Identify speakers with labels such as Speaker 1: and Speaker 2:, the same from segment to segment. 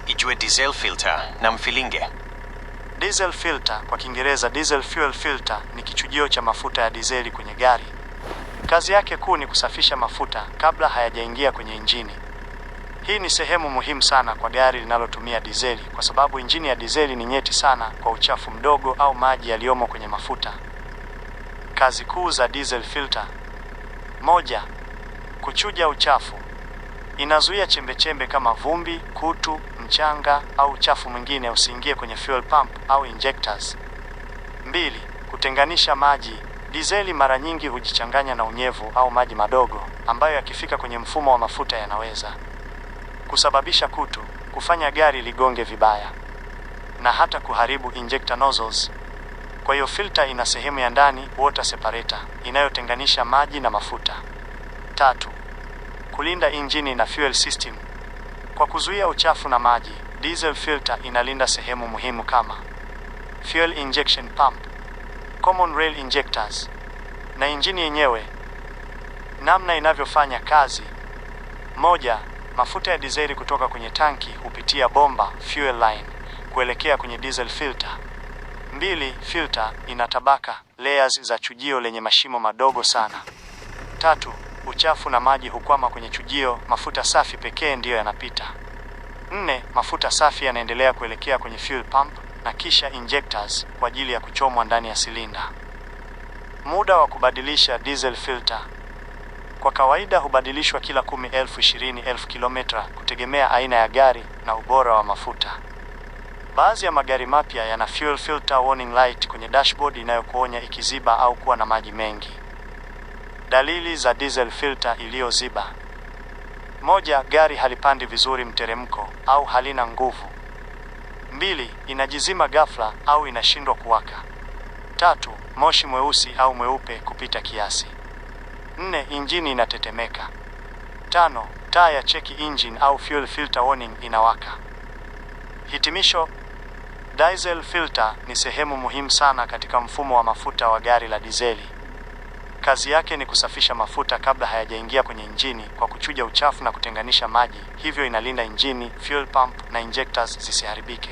Speaker 1: ijue diesel filter na mfilinge.
Speaker 2: Diesel filter, kwa Kiingereza diesel fuel filter, ni kichujio cha mafuta ya dizeli kwenye gari. Kazi yake kuu ni kusafisha mafuta kabla hayajaingia kwenye injini. Hii ni sehemu muhimu sana kwa gari linalotumia dizeli kwa sababu injini ya dizeli ni nyeti sana kwa uchafu mdogo au maji yaliyomo kwenye mafuta. Kazi kuu za diesel filter: 1. Kuchuja uchafu. Inazuia chembechembe kama vumbi, kutu, mchanga au uchafu mwingine usiingie kwenye fuel pump au injectors. 2. Kutenganisha maji. Dizeli mara nyingi hujichanganya na unyevu au maji madogo ambayo yakifika kwenye mfumo wa mafuta yanaweza kusababisha kutu, kufanya gari ligonge vibaya na hata kuharibu injector nozzles. Kwa hiyo filter ina sehemu ya ndani, water separator, inayotenganisha maji na mafuta. 3. Kulinda injini na fuel system. Kwa kuzuia uchafu na maji, diesel filter inalinda sehemu muhimu kama fuel injection pump, common rail injectors na injini yenyewe. Namna inavyofanya kazi: 1. Mafuta ya dizeli kutoka kwenye tanki hupitia bomba fuel line kuelekea kwenye diesel filter. 2. Filter ina tabaka layers za chujio lenye mashimo madogo sana. 3. Uchafu na maji hukwama kwenye chujio, mafuta safi pekee ndiyo yanapita. 4. Mafuta safi yanaendelea kuelekea kwenye fuel pump na kisha injectors kwa ajili ya kuchomwa ndani ya silinda. Muda wa kubadilisha diesel filter: kwa kawaida hubadilishwa kila 10,000-20,000 kilomita kutegemea aina ya gari na ubora wa mafuta. Baadhi ya magari mapya yana fuel filter warning light kwenye dashboard inayokuonya ikiziba au kuwa na maji mengi. Dalili za diesel filter iliyoziba: 1. Gari halipandi vizuri mteremko au halina nguvu. 2. Inajizima ghafla au inashindwa kuwaka. 3. Moshi mweusi au mweupe kupita kiasi. 4. Injini inatetemeka. 5. Taa ya check engine au fuel filter warning inawaka. Hitimisho: diesel filter ni sehemu muhimu sana katika mfumo wa mafuta wa gari la dizeli. Kazi yake ni kusafisha mafuta kabla hayajaingia kwenye injini kwa kuchuja uchafu na kutenganisha maji, hivyo inalinda injini, fuel pump na injectors zisiharibike.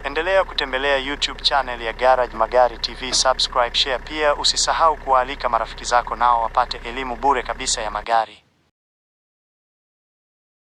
Speaker 2: Endelea kutembelea YouTube channel ya Garage Magari TV, subscribe, share. Pia usisahau kuwaalika marafiki zako nao wapate elimu bure kabisa ya magari.